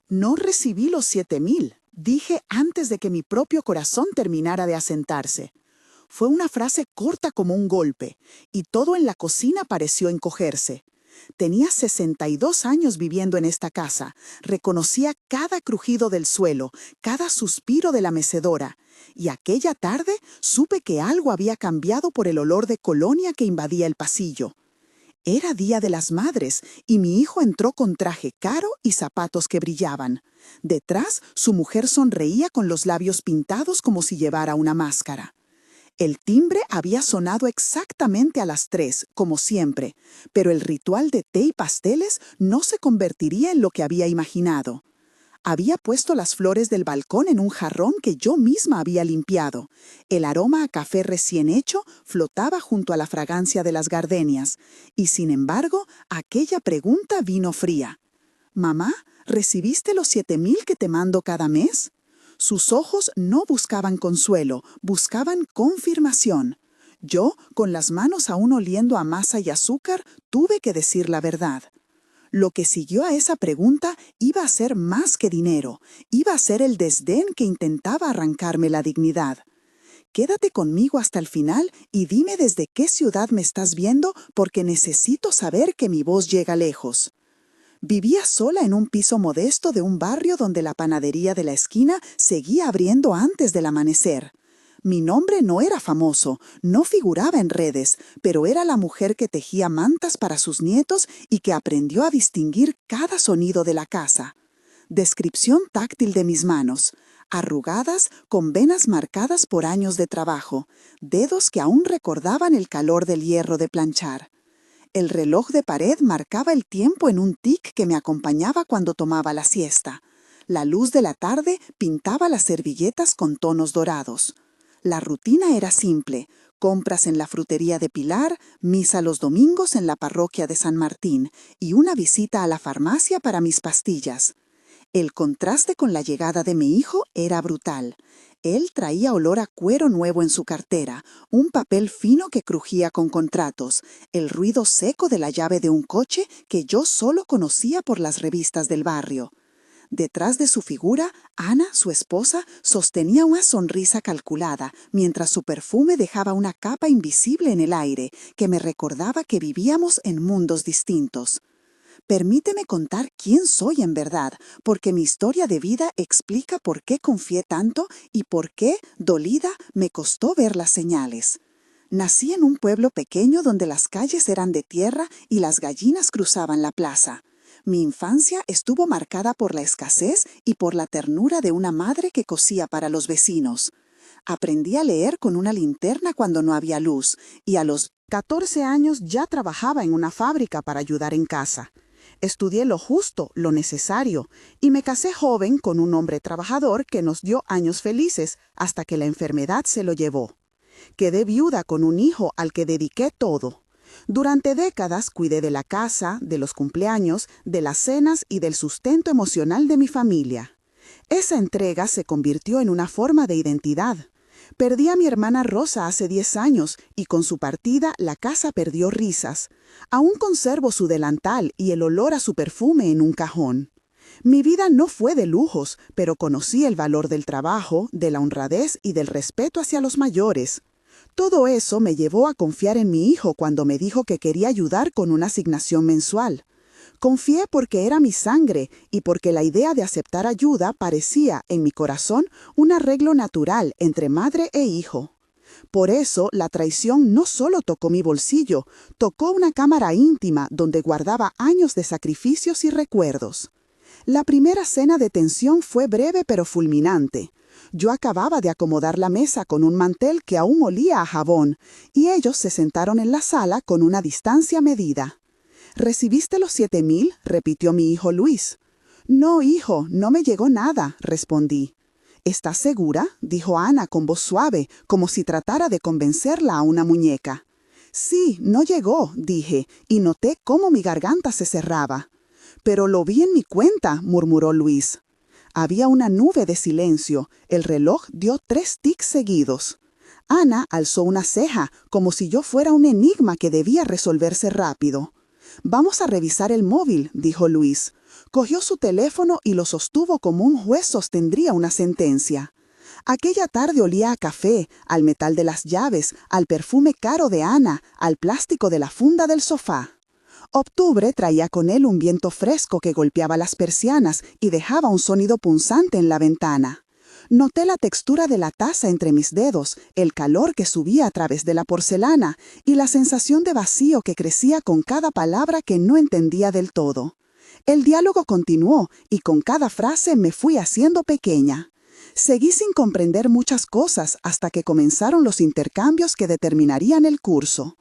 No recibí los 7,000, dije antes de que mi propio corazón terminara de asentarse. Fue una frase corta como un golpe, y todo en la cocina pareció encogerse. Tenía 62 años viviendo en esta casa. Reconocía cada crujido del suelo, cada suspiro de la mecedora. Y aquella tarde supe que algo había cambiado por el olor de colonia que invadía el pasillo. Era Día de las Madres y mi hijo entró con traje caro y zapatos que brillaban. Detrás, su mujer sonreía con los labios pintados como si llevara una máscara. El timbre había sonado exactamente a las 3, como siempre, pero el ritual de té y pasteles no se convertiría en lo que había imaginado. Había puesto las flores del balcón en un jarrón que yo misma había limpiado. El aroma a café recién hecho flotaba junto a la fragancia de las gardenias, y sin embargo, aquella pregunta vino fría. «Mamá, ¿recibiste los 7,000 que te mando cada mes?» Sus ojos no buscaban consuelo, buscaban confirmación. Yo, con las manos aún oliendo a masa y azúcar, tuve que decir la verdad. Lo que siguió a esa pregunta iba a ser más que dinero, iba a ser el desdén que intentaba arrancarme la dignidad. Quédate conmigo hasta el final y dime desde qué ciudad me estás viendo porque necesito saber que mi voz llega lejos. Vivía sola en un piso modesto de un barrio donde la panadería de la esquina seguía abriendo antes del amanecer. Mi nombre no era famoso, no figuraba en redes, pero era la mujer que tejía mantas para sus nietos y que aprendió a distinguir cada sonido de la casa. Descripción táctil de mis manos, arrugadas, con venas marcadas por años de trabajo, dedos que aún recordaban el calor del hierro de planchar. El reloj de pared marcaba el tiempo en un tic que me acompañaba cuando tomaba la siesta. La luz de la tarde pintaba las servilletas con tonos dorados. La rutina era simple: compras en la frutería de Pilar, misa los domingos en la parroquia de San Martín y una visita a la farmacia para mis pastillas. El contraste con la llegada de mi hijo era brutal. Él traía olor a cuero nuevo en su cartera, un papel fino que crujía con contratos, el ruido seco de la llave de un coche que yo solo conocía por las revistas del barrio. Detrás de su figura, Ana, su esposa, sostenía una sonrisa calculada, mientras su perfume dejaba una capa invisible en el aire que me recordaba que vivíamos en mundos distintos. Permíteme contar quién soy en verdad, porque mi historia de vida explica por qué confié tanto y por qué, dolida, me costó ver las señales. Nací en un pueblo pequeño donde las calles eran de tierra y las gallinas cruzaban la plaza. Mi infancia estuvo marcada por la escasez y por la ternura de una madre que cosía para los vecinos. Aprendí a leer con una linterna cuando no había luz, y a los 14 años ya trabajaba en una fábrica para ayudar en casa. Estudié lo justo, lo necesario, y me casé joven con un hombre trabajador que nos dio años felices hasta que la enfermedad se lo llevó. Quedé viuda con un hijo al que dediqué todo. Durante décadas cuidé de la casa, de los cumpleaños, de las cenas y del sustento emocional de mi familia. Esa entrega se convirtió en una forma de identidad. Perdí a mi hermana Rosa hace 10 años y con su partida la casa perdió risas. Aún conservo su delantal y el olor a su perfume en un cajón. Mi vida no fue de lujos, pero conocí el valor del trabajo, de la honradez y del respeto hacia los mayores. Todo eso me llevó a confiar en mi hijo cuando me dijo que quería ayudar con una asignación mensual. Confié porque era mi sangre y porque la idea de aceptar ayuda parecía, en mi corazón, un arreglo natural entre madre e hijo. Por eso, la traición no solo tocó mi bolsillo, tocó una cámara íntima donde guardaba años de sacrificios y recuerdos. La primera cena de tensión fue breve pero fulminante. Yo acababa de acomodar la mesa con un mantel que aún olía a jabón, y ellos se sentaron en la sala con una distancia medida. «¿Recibiste los 7,000?», repitió mi hijo Luis. «No, hijo, no me llegó nada», respondí. «¿Estás segura?», dijo Ana con voz suave, como si tratara de convencerla a una muñeca. «Sí, no llegó», dije, y noté cómo mi garganta se cerraba. «Pero lo vi en mi cuenta», murmuró Luis. Había una nube de silencio. El reloj dio 3 tics seguidos. Ana alzó una ceja, como si yo fuera un enigma que debía resolverse rápido. «Vamos a revisar el móvil», dijo Luis. Cogió su teléfono y lo sostuvo como un juez sostendría una sentencia. Aquella tarde olía a café, al metal de las llaves, al perfume caro de Ana, al plástico de la funda del sofá. Octubre traía con él un viento fresco que golpeaba las persianas y dejaba un sonido punzante en la ventana. Noté la textura de la taza entre mis dedos, el calor que subía a través de la porcelana y la sensación de vacío que crecía con cada palabra que no entendía del todo. El diálogo continuó y con cada frase me fui haciendo pequeña. Seguí sin comprender muchas cosas hasta que comenzaron los intercambios que determinarían el curso.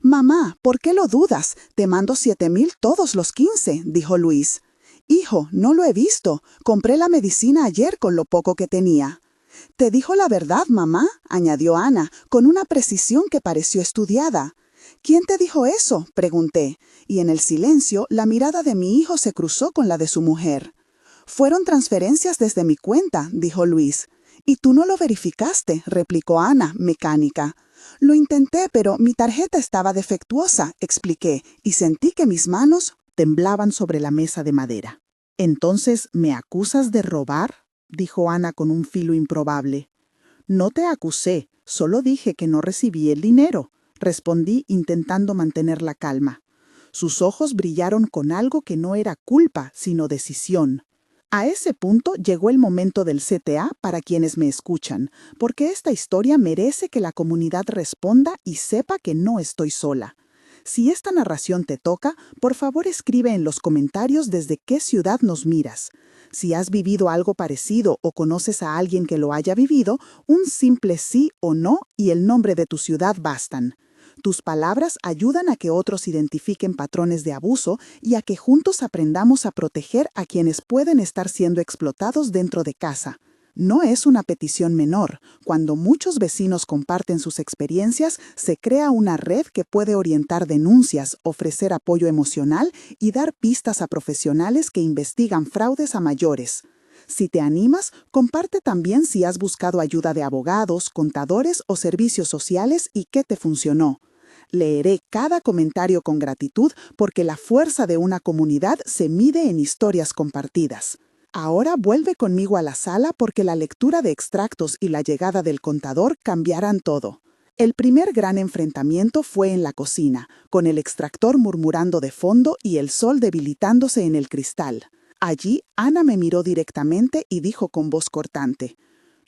«Mamá, ¿por qué lo dudas? Te mando 7,000 todos los 15», dijo Luis. «Hijo, no lo he visto. Compré la medicina ayer con lo poco que tenía». «Te dijo la verdad, mamá», añadió Ana, con una precisión que pareció estudiada. «¿Quién te dijo eso?», pregunté, y en el silencio la mirada de mi hijo se cruzó con la de su mujer. «Fueron transferencias desde mi cuenta», dijo Luis. «¿Y tú no lo verificaste?», replicó Ana, mecánica. «Lo intenté, pero mi tarjeta estaba defectuosa», expliqué, y sentí que mis manos temblaban sobre la mesa de madera. «¿Entonces me acusas de robar?», dijo Ana con un filo improbable. «No te acusé, solo dije que no recibí el dinero», respondí intentando mantener la calma. Sus ojos brillaron con algo que no era culpa, sino decisión. A ese punto llegó el momento del CTA para quienes me escuchan, porque esta historia merece que la comunidad responda y sepa que no estoy sola. Si esta narración te toca, por favor escribe en los comentarios desde qué ciudad nos miras. Si has vivido algo parecido o conoces a alguien que lo haya vivido, un simple sí o no y el nombre de tu ciudad bastan. Tus palabras ayudan a que otros identifiquen patrones de abuso y a que juntos aprendamos a proteger a quienes pueden estar siendo explotados dentro de casa. No es una petición menor. Cuando muchos vecinos comparten sus experiencias, se crea una red que puede orientar denuncias, ofrecer apoyo emocional y dar pistas a profesionales que investigan fraudes a mayores. Si te animas, comparte también si has buscado ayuda de abogados, contadores o servicios sociales y qué te funcionó. Leeré cada comentario con gratitud porque la fuerza de una comunidad se mide en historias compartidas. Ahora vuelve conmigo a la sala porque la lectura de extractos y la llegada del contador cambiarán todo. El primer gran enfrentamiento fue en la cocina, con el extractor murmurando de fondo y el sol debilitándose en el cristal. Allí, Ana me miró directamente y dijo con voz cortante: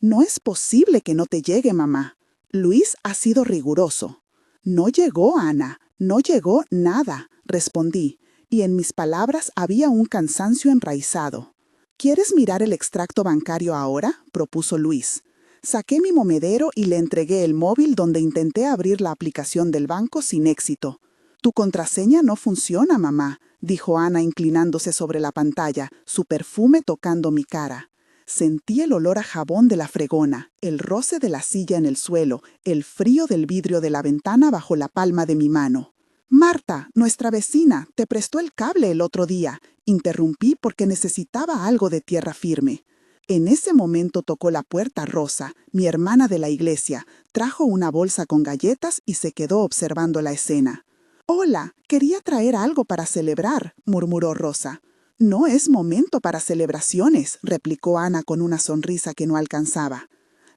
«No es posible que no te llegue, mamá». Luis ha sido riguroso. «No llegó, Ana, no llegó nada», respondí, y en mis palabras había un cansancio enraizado. «¿Quieres mirar el extracto bancario ahora?», propuso Luis. Saqué mi monedero y le entregué el móvil donde intenté abrir la aplicación del banco sin éxito. «Tu contraseña no funciona, mamá», dijo Ana inclinándose sobre la pantalla, su perfume tocando mi cara. Sentí el olor a jabón de la fregona, el roce de la silla en el suelo, el frío del vidrio de la ventana bajo la palma de mi mano. «Marta, nuestra vecina, te prestó el cable el otro día», interrumpí porque necesitaba algo de tierra firme. En ese momento tocó la puerta Rosa, mi hermana de la iglesia, trajo una bolsa con galletas y se quedó observando la escena. «Hola, quería traer algo para celebrar», murmuró Rosa. «No es momento para celebraciones», replicó Ana con una sonrisa que no alcanzaba.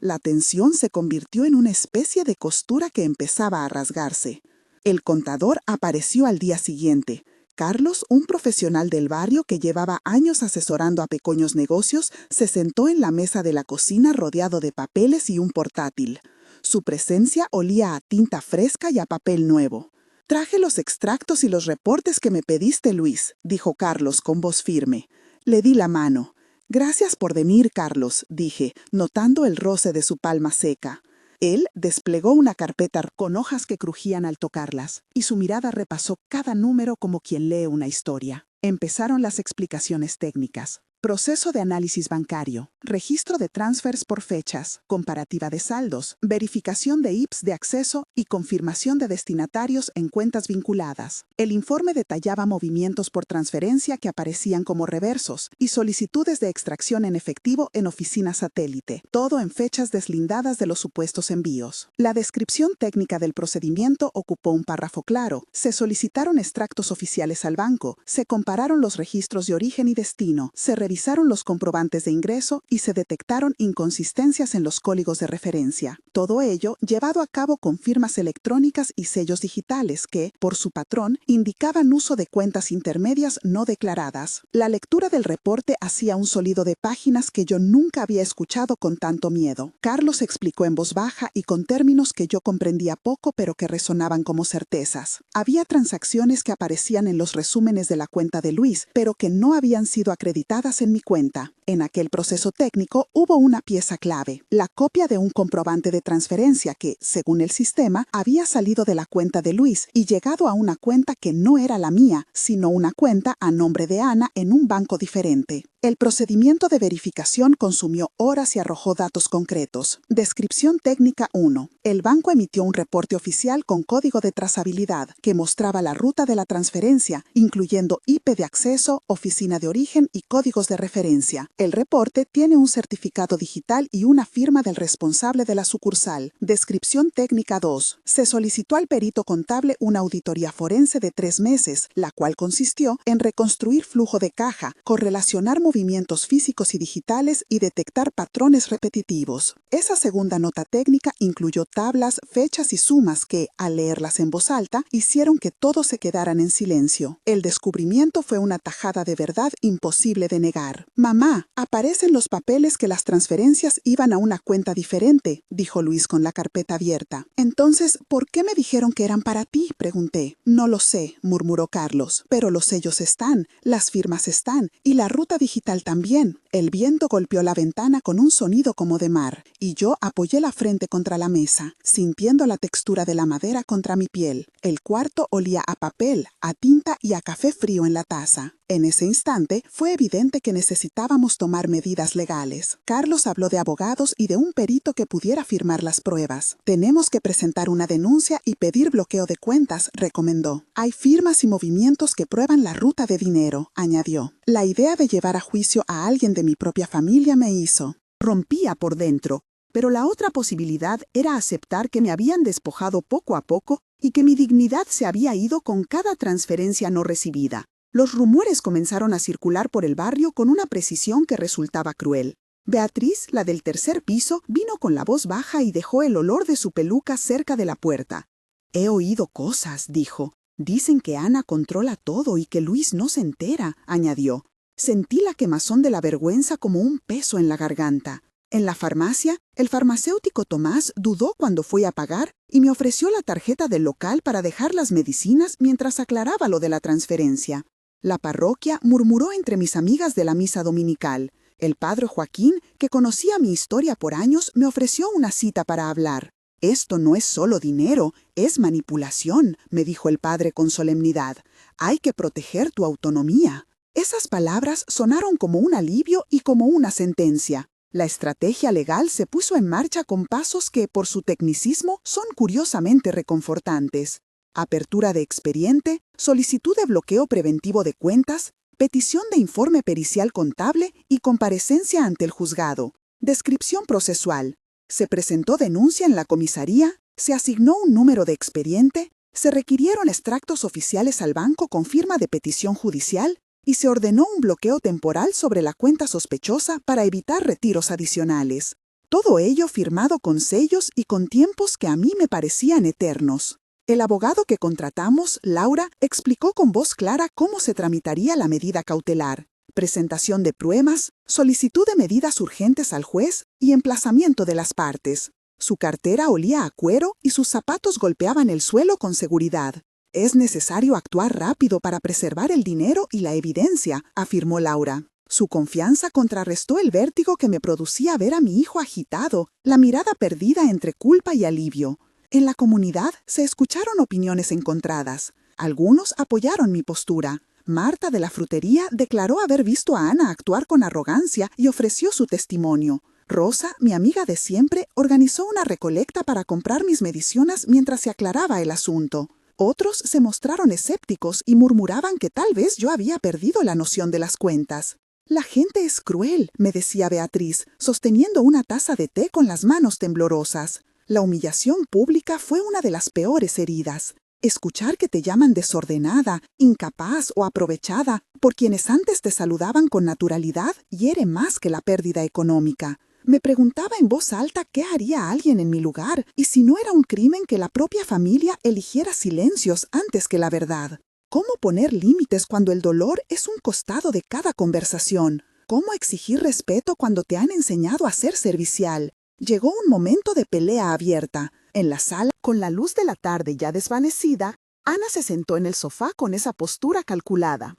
La tensión se convirtió en una especie de costura que empezaba a rasgarse. El contador apareció al día siguiente. Carlos, un profesional del barrio que llevaba años asesorando a pequeños negocios, se sentó en la mesa de la cocina rodeado de papeles y un portátil. Su presencia olía a tinta fresca y a papel nuevo. «Traje los extractos y los reportes que me pediste, Luis», dijo Carlos con voz firme. Le di la mano. «Gracias por venir, Carlos», dije, notando el roce de su palma seca. Él desplegó una carpeta con hojas que crujían al tocarlas, y su mirada repasó cada número como quien lee una historia. Empezaron las explicaciones técnicas. Proceso de análisis bancario, registro de transfers por fechas, comparativa de saldos, verificación de IPS de acceso y confirmación de destinatarios en cuentas vinculadas. El informe detallaba movimientos por transferencia que aparecían como reversos y solicitudes de extracción en efectivo en oficina satélite, todo en fechas deslindadas de los supuestos envíos. La descripción técnica del procedimiento ocupó un párrafo claro. Se solicitaron extractos oficiales al banco, se compararon los registros de origen y destino, se revisaron los comprobantes de ingreso y se detectaron inconsistencias en los códigos de referencia. Todo ello llevado a cabo con firmas electrónicas y sellos digitales que, por su patrón, indicaban uso de cuentas intermedias no declaradas. La lectura del reporte hacía un sólido de páginas que yo nunca había escuchado con tanto miedo. Carlos explicó en voz baja y con términos que yo comprendía poco pero que resonaban como certezas. Había transacciones que aparecían en los resúmenes de la cuenta de Luis, pero que no habían sido acreditadas en mi cuenta. En aquel proceso técnico hubo una pieza clave, la copia de un comprobante de transferencia que, según el sistema, había salido de la cuenta de Luis y llegado a una cuenta que no era la mía, sino una cuenta a nombre de Ana en un banco diferente. El procedimiento de verificación consumió horas y arrojó datos concretos. Descripción técnica 1. El banco emitió un reporte oficial con código de trazabilidad que mostraba la ruta de la transferencia, incluyendo IP de acceso, oficina de origen y códigos de referencia. El reporte tiene un certificado digital y una firma del responsable de la sucursal. Descripción técnica 2. Se solicitó al perito contable una auditoría forense de 3 meses, la cual consistió en reconstruir flujo de caja, correlacionar movimientos físicos y digitales y detectar patrones repetitivos. Esa segunda nota técnica incluyó tablas, fechas y sumas que, al leerlas en voz alta, hicieron que todos se quedaran en silencio. El descubrimiento fue una tajada de verdad imposible de negar. «Mamá, aparecen los papeles que las transferencias iban a una cuenta diferente», dijo Luis con la carpeta abierta. «Entonces, ¿por qué me dijeron que eran para ti?», pregunté. «No lo sé», murmuró Carlos, «pero los sellos están, las firmas están y la ruta digital también». El viento golpeó la ventana con un sonido como de mar, y yo apoyé la frente contra la mesa, sintiendo la textura de la madera contra mi piel. El cuarto olía a papel, a tinta y a café frío en la taza. En ese instante fue evidente que necesitábamos tomar medidas legales. Carlos habló de abogados y de un perito que pudiera firmar las pruebas. «Tenemos que presentar una denuncia y pedir bloqueo de cuentas», recomendó. «Hay firmas y movimientos que prueban la ruta de dinero», añadió. La idea de llevar a juicio a alguien de mi propia familia me hizo. Rompía por dentro, pero la otra posibilidad era aceptar que me habían despojado poco a poco y que mi dignidad se había ido con cada transferencia no recibida. Los rumores comenzaron a circular por el barrio con una precisión que resultaba cruel. Beatriz, la del tercer piso, vino con la voz baja y dejó el olor de su peluca cerca de la puerta. «He oído cosas», dijo. «Dicen que Ana controla todo y que Luis no se entera», añadió. Sentí la quemazón de la vergüenza como un peso en la garganta. En la farmacia, el farmacéutico Tomás dudó cuando fui a pagar y me ofreció la tarjeta del local para dejar las medicinas mientras aclaraba lo de la transferencia. La parroquia murmuró entre mis amigas de la misa dominical. El padre Joaquín, que conocía mi historia por años, me ofreció una cita para hablar. «Esto no es solo dinero, es manipulación», me dijo el padre con solemnidad. «Hay que proteger tu autonomía». Esas palabras sonaron como un alivio y como una sentencia. La estrategia legal se puso en marcha con pasos que, por su tecnicismo, son curiosamente reconfortantes. Apertura de expediente, solicitud de bloqueo preventivo de cuentas, petición de informe pericial contable y comparecencia ante el juzgado. Descripción procesual. Se presentó denuncia en la comisaría, se asignó un número de expediente, se requirieron extractos oficiales al banco con firma de petición judicial y se ordenó un bloqueo temporal sobre la cuenta sospechosa para evitar retiros adicionales. Todo ello firmado con sellos y con tiempos que a mí me parecían eternos. El abogado que contratamos, Laura, explicó con voz clara cómo se tramitaría la medida cautelar: presentación de pruebas, solicitud de medidas urgentes al juez y emplazamiento de las partes. Su cartera olía a cuero y sus zapatos golpeaban el suelo con seguridad. «Es necesario actuar rápido para preservar el dinero y la evidencia», afirmó Laura. Su confianza contrarrestó el vértigo que me producía ver a mi hijo agitado, la mirada perdida entre culpa y alivio. En la comunidad se escucharon opiniones encontradas. Algunos apoyaron mi postura. Marta de la frutería declaró haber visto a Ana actuar con arrogancia y ofreció su testimonio. Rosa, mi amiga de siempre, organizó una recolecta para comprar mis medicinas mientras se aclaraba el asunto. Otros se mostraron escépticos y murmuraban que tal vez yo había perdido la noción de las cuentas. La gente es cruel, me decía Beatriz, sosteniendo una taza de té con las manos temblorosas. La humillación pública fue una de las peores heridas. Escuchar que te llaman desordenada, incapaz o aprovechada por quienes antes te saludaban con naturalidad hiere más que la pérdida económica. Me preguntaba en voz alta qué haría alguien en mi lugar y si no era un crimen que la propia familia eligiera silencios antes que la verdad. ¿Cómo poner límites cuando el dolor es un costado de cada conversación? ¿Cómo exigir respeto cuando te han enseñado a ser servicial? Llegó un momento de pelea abierta. En la sala, con la luz de la tarde ya desvanecida, Ana se sentó en el sofá con esa postura calculada.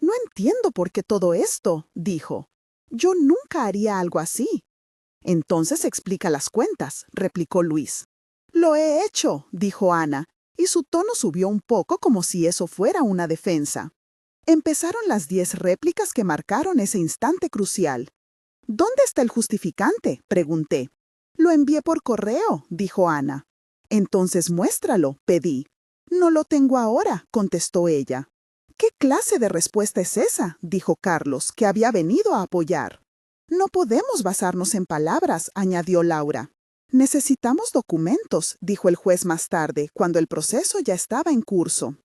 «No entiendo por qué todo esto», dijo. «Yo nunca haría algo así». «Entonces explica las cuentas», replicó Luis. «Lo he hecho», dijo Ana, y su tono subió un poco como si eso fuera una defensa. Empezaron las 10 réplicas que marcaron ese instante crucial. «¿Dónde está el justificante?», pregunté. «Lo envié por correo», dijo Ana. «Entonces muéstralo», pedí. «No lo tengo ahora», contestó ella. «¿Qué clase de respuesta es esa?», dijo Carlos, que había venido a apoyar. «No podemos basarnos en palabras», añadió Laura. «Necesitamos documentos», dijo el juez más tarde, cuando el proceso ya estaba en curso.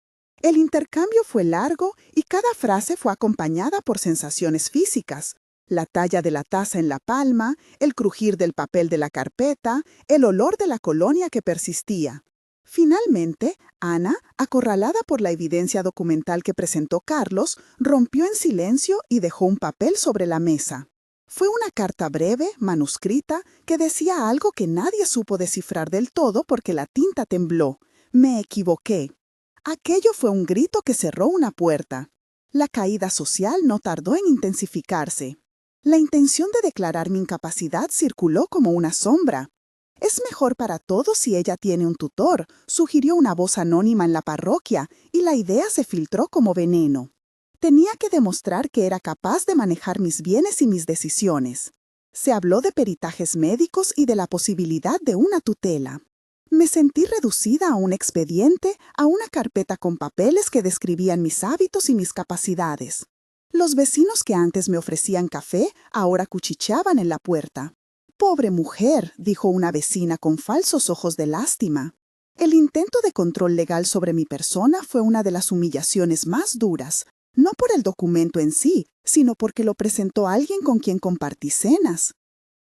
El intercambio fue largo y cada frase fue acompañada por sensaciones físicas. La talla de la taza en la palma, el crujir del papel de la carpeta, el olor de la colonia que persistía. Finalmente, Ana, acorralada por la evidencia documental que presentó Carlos, rompió en silencio y dejó un papel sobre la mesa. Fue una carta breve, manuscrita, que decía algo que nadie supo descifrar del todo porque la tinta tembló. Me equivoqué. Aquello fue un grito que cerró una puerta. La caída social no tardó en intensificarse. La intención de declarar mi incapacidad circuló como una sombra. «Es mejor para todos si ella tiene un tutor», sugirió una voz anónima en la parroquia, y la idea se filtró como veneno. Tenía que demostrar que era capaz de manejar mis bienes y mis decisiones. Se habló de peritajes médicos y de la posibilidad de una tutela. Me sentí reducida a un expediente, a una carpeta con papeles que describían mis hábitos y mis capacidades. Los vecinos que antes me ofrecían café ahora cuchicheaban en la puerta. «Pobre mujer», dijo una vecina con falsos ojos de lástima. El intento de control legal sobre mi persona fue una de las humillaciones más duras, no por el documento en sí, sino porque lo presentó alguien con quien compartí cenas.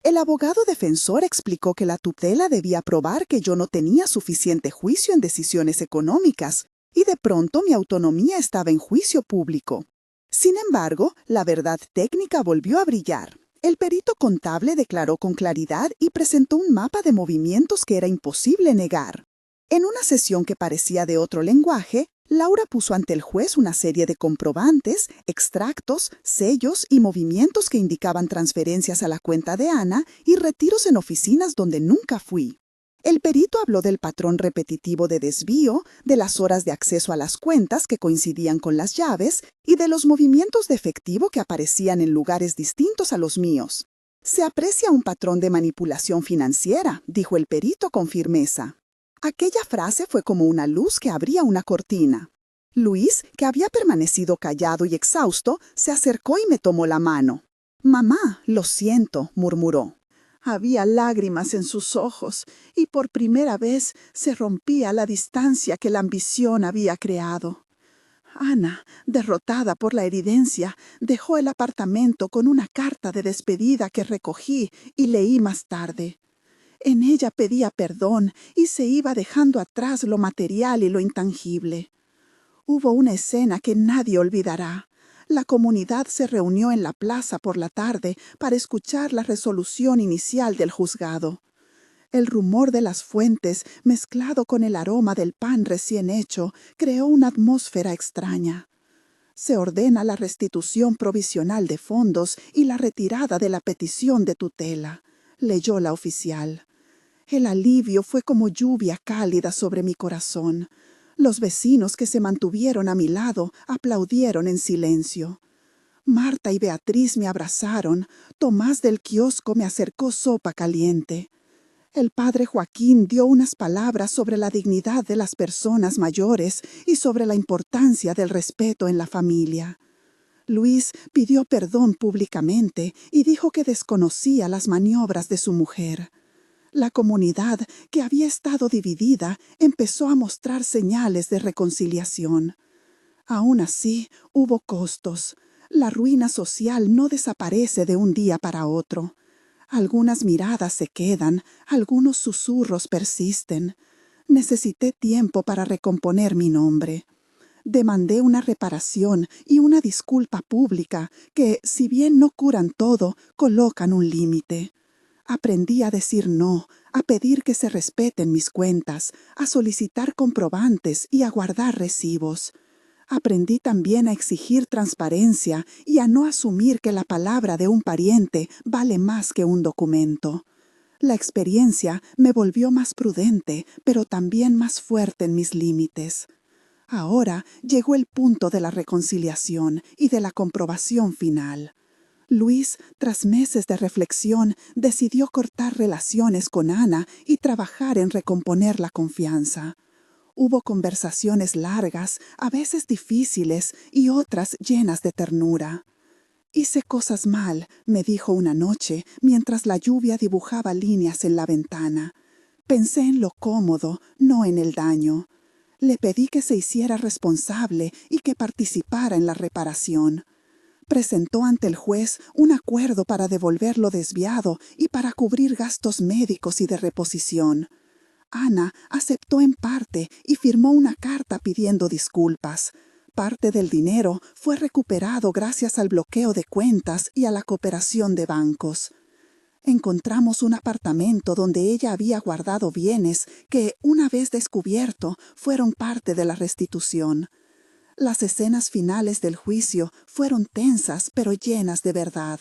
El abogado defensor explicó que la tutela debía probar que yo no tenía suficiente juicio en decisiones económicas, y de pronto mi autonomía estaba en juicio público. Sin embargo, la verdad técnica volvió a brillar. El perito contable declaró con claridad y presentó un mapa de movimientos que era imposible negar. En una sesión que parecía de otro lenguaje, Laura puso ante el juez una serie de comprobantes, extractos, sellos y movimientos que indicaban transferencias a la cuenta de Ana y retiros en oficinas donde nunca fui. El perito habló del patrón repetitivo de desvío, de las horas de acceso a las cuentas que coincidían con las llaves y de los movimientos de efectivo que aparecían en lugares distintos a los míos. «Se aprecia un patrón de manipulación financiera», dijo el perito con firmeza. Aquella frase fue como una luz que abría una cortina. Luis, que había permanecido callado y exhausto, se acercó y me tomó la mano. «Mamá, lo siento», murmuró. Había lágrimas en sus ojos y por primera vez se rompía la distancia que la ambición había creado. Ana, derrotada por la evidencia, dejó el apartamento con una carta de despedida que recogí y leí más tarde. En ella pedía perdón y se iba dejando atrás lo material y lo intangible. Hubo una escena que nadie olvidará. La comunidad se reunió en la plaza por la tarde para escuchar la resolución inicial del juzgado. El rumor de las fuentes, mezclado con el aroma del pan recién hecho, creó una atmósfera extraña. Se ordena la restitución provisional de fondos y la retirada de la petición de tutela, leyó la oficial. El alivio fue como lluvia cálida sobre mi corazón. Los vecinos que se mantuvieron a mi lado aplaudieron en silencio. Marta y Beatriz me abrazaron. Tomás del kiosco me acercó sopa caliente. El padre Joaquín dio unas palabras sobre la dignidad de las personas mayores y sobre la importancia del respeto en la familia. Luis pidió perdón públicamente y dijo que desconocía las maniobras de su mujer. La comunidad, que había estado dividida, empezó a mostrar señales de reconciliación. Aún así, hubo costos. La ruina social no desaparece de un día para otro. Algunas miradas se quedan, algunos susurros persisten. Necesité tiempo para recomponer mi nombre. Demandé una reparación y una disculpa pública que, si bien no curan todo, colocan un límite. Aprendí a decir no, a pedir que se respeten mis cuentas, a solicitar comprobantes y a guardar recibos. Aprendí también a exigir transparencia y a no asumir que la palabra de un pariente vale más que un documento. La experiencia me volvió más prudente, pero también más fuerte en mis límites. Ahora llegó el punto de la reconciliación y de la comprobación final. Luis, tras meses de reflexión, decidió cortar relaciones con Ana y trabajar en recomponer la confianza. Hubo conversaciones largas, a veces difíciles y otras llenas de ternura. «Hice cosas mal», me dijo una noche, mientras la lluvia dibujaba líneas en la ventana. «Pensé en lo cómodo, no en el daño». Le pedí que se hiciera responsable y que participara en la reparación. Presentó ante el juez un acuerdo para devolver lo desviado y para cubrir gastos médicos y de reposición. Ana aceptó en parte y firmó una carta pidiendo disculpas. Parte del dinero fue recuperado gracias al bloqueo de cuentas y a la cooperación de bancos. Encontramos un apartamento donde ella había guardado bienes que, una vez descubierto, fueron parte de la restitución. Las escenas finales del juicio fueron tensas pero llenas de verdad.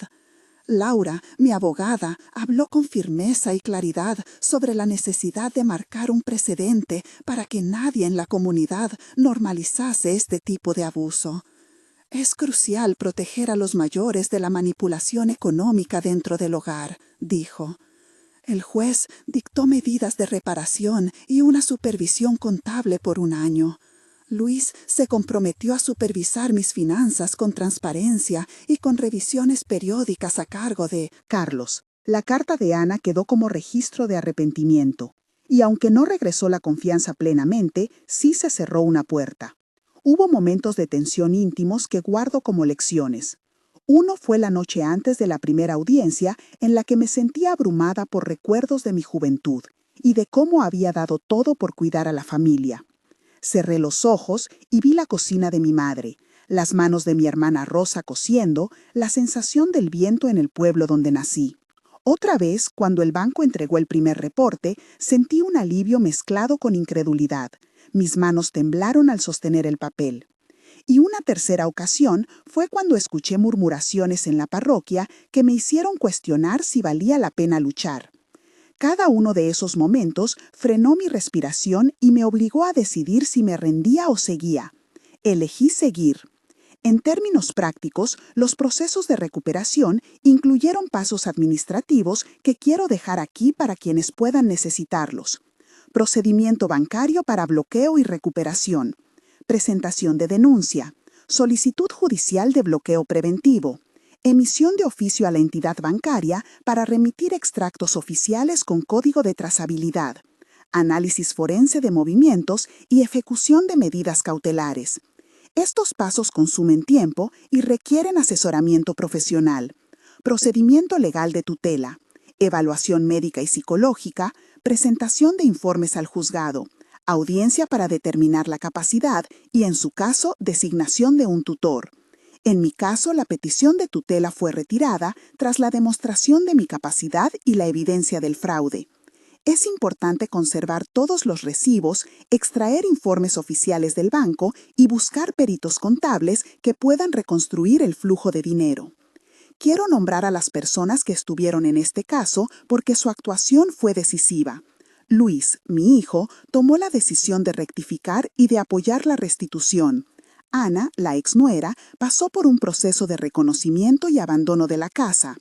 Laura, mi abogada, habló con firmeza y claridad sobre la necesidad de marcar un precedente para que nadie en la comunidad normalizase este tipo de abuso. «Es crucial proteger a los mayores de la manipulación económica dentro del hogar», dijo. El juez dictó medidas de reparación y una supervisión contable por un año. Luis se comprometió a supervisar mis finanzas con transparencia y con revisiones periódicas a cargo de Carlos. La carta de Ana quedó como registro de arrepentimiento, y aunque no regresó la confianza plenamente, sí se cerró una puerta. Hubo momentos de tensión íntimos que guardo como lecciones. Uno fue la noche antes de la primera audiencia, en la que me sentía abrumada por recuerdos de mi juventud y de cómo había dado todo por cuidar a la familia. Cerré los ojos y vi la cocina de mi madre, las manos de mi hermana Rosa cosiendo, la sensación del viento en el pueblo donde nací. Otra vez, cuando el banco entregó el primer reporte, sentí un alivio mezclado con incredulidad. Mis manos temblaron al sostener el papel. Y una tercera ocasión fue cuando escuché murmuraciones en la parroquia que me hicieron cuestionar si valía la pena luchar. Cada uno de esos momentos frenó mi respiración y me obligó a decidir si me rendía o seguía. Elegí seguir. En términos prácticos, los procesos de recuperación incluyeron pasos administrativos que quiero dejar aquí para quienes puedan necesitarlos. Procedimiento bancario para bloqueo y recuperación. Presentación de denuncia. Solicitud judicial de bloqueo preventivo. Emisión de oficio a la entidad bancaria para remitir extractos oficiales con código de trazabilidad. Análisis forense de movimientos y ejecución de medidas cautelares. Estos pasos consumen tiempo y requieren asesoramiento profesional. Procedimiento legal de tutela. Evaluación médica y psicológica. Presentación de informes al juzgado. Audiencia para determinar la capacidad y, en su caso, designación de un tutor. En mi caso, la petición de tutela fue retirada tras la demostración de mi capacidad y la evidencia del fraude. Es importante conservar todos los recibos, extraer informes oficiales del banco y buscar peritos contables que puedan reconstruir el flujo de dinero. Quiero nombrar a las personas que estuvieron en este caso porque su actuación fue decisiva. Luis, mi hijo, tomó la decisión de rectificar y de apoyar la restitución. Ana, la exnuera, pasó por un proceso de reconocimiento y abandono de la casa.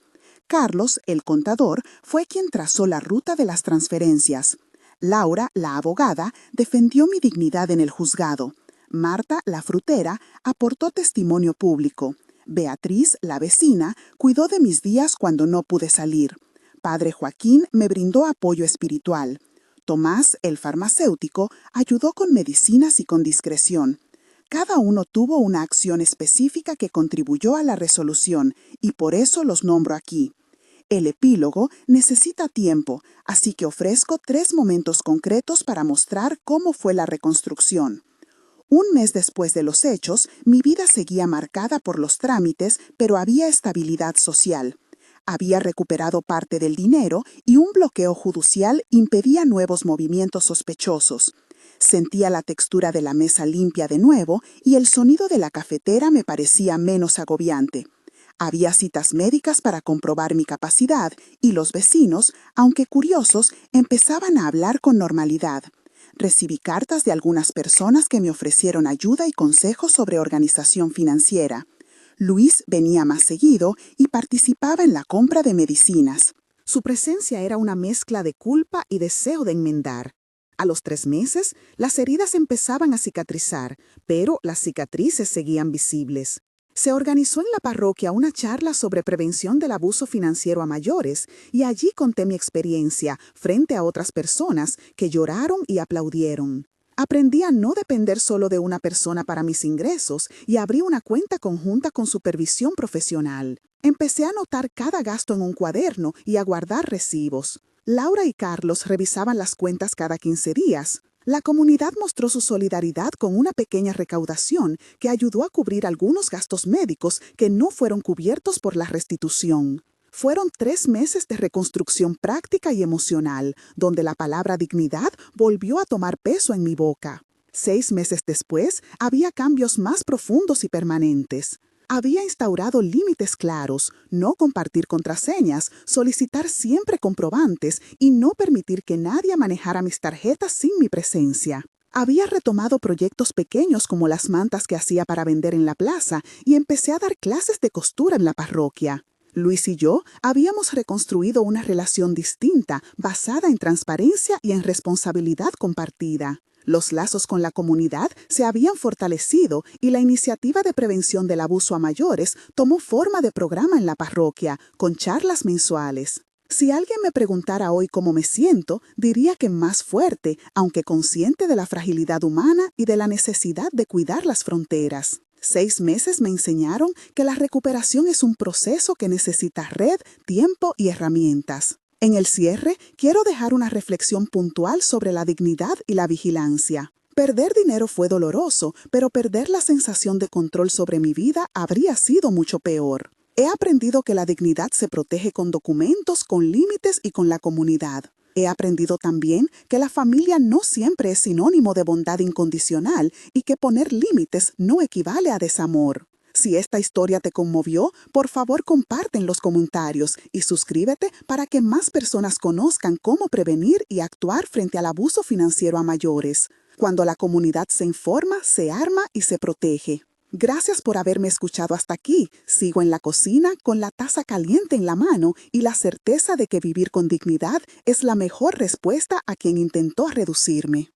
Carlos, el contador, fue quien trazó la ruta de las transferencias. Laura, la abogada, defendió mi dignidad en el juzgado. Marta, la frutera, aportó testimonio público. Beatriz, la vecina, cuidó de mis días cuando no pude salir. Padre Joaquín me brindó apoyo espiritual. Tomás, el farmacéutico, ayudó con medicinas y con discreción. Cada uno tuvo una acción específica que contribuyó a la resolución, y por eso los nombro aquí. El epílogo necesita tiempo, así que ofrezco 3 momentos concretos para mostrar cómo fue la reconstrucción. Un mes después de los hechos, mi vida seguía marcada por los trámites, pero había estabilidad social. Había recuperado parte del dinero y un bloqueo judicial impedía nuevos movimientos sospechosos. Sentía la textura de la mesa limpia de nuevo y el sonido de la cafetera me parecía menos agobiante. Había citas médicas para comprobar mi capacidad y los vecinos, aunque curiosos, empezaban a hablar con normalidad. Recibí cartas de algunas personas que me ofrecieron ayuda y consejos sobre organización financiera. Luis venía más seguido y participaba en la compra de medicinas. Su presencia era una mezcla de culpa y deseo de enmendar. A los 3 meses, las heridas empezaban a cicatrizar, pero las cicatrices seguían visibles. Se organizó en la parroquia una charla sobre prevención del abuso financiero a mayores y allí conté mi experiencia frente a otras personas que lloraron y aplaudieron. Aprendí a no depender solo de una persona para mis ingresos y abrí una cuenta conjunta con supervisión profesional. Empecé a anotar cada gasto en un cuaderno y a guardar recibos. Laura y Carlos revisaban las cuentas cada 15 días. La comunidad mostró su solidaridad con una pequeña recaudación que ayudó a cubrir algunos gastos médicos que no fueron cubiertos por la restitución. Fueron 3 meses de reconstrucción práctica y emocional, donde la palabra dignidad volvió a tomar peso en mi boca. 6 meses después, había cambios más profundos y permanentes. Había instaurado límites claros, no compartir contraseñas, solicitar siempre comprobantes y no permitir que nadie manejara mis tarjetas sin mi presencia. Había retomado proyectos pequeños como las mantas que hacía para vender en la plaza y empecé a dar clases de costura en la parroquia. Luis y yo habíamos reconstruido una relación distinta, basada en transparencia y en responsabilidad compartida. Los lazos con la comunidad se habían fortalecido y la iniciativa de prevención del abuso a mayores tomó forma de programa en la parroquia, con charlas mensuales. Si alguien me preguntara hoy cómo me siento, diría que más fuerte, aunque consciente de la fragilidad humana y de la necesidad de cuidar las fronteras. 6 meses me enseñaron que la recuperación es un proceso que necesita red, tiempo y herramientas. En el cierre, quiero dejar una reflexión puntual sobre la dignidad y la vigilancia. Perder dinero fue doloroso, pero perder la sensación de control sobre mi vida habría sido mucho peor. He aprendido que la dignidad se protege con documentos, con límites y con la comunidad. He aprendido también que la familia no siempre es sinónimo de bondad incondicional y que poner límites no equivale a desamor. Si esta historia te conmovió, por favor comparte en los comentarios y suscríbete para que más personas conozcan cómo prevenir y actuar frente al abuso financiero a mayores. Cuando la comunidad se informa, se arma y se protege. Gracias por haberme escuchado hasta aquí. Sigo en la cocina con la taza caliente en la mano y la certeza de que vivir con dignidad es la mejor respuesta a quien intentó reducirme.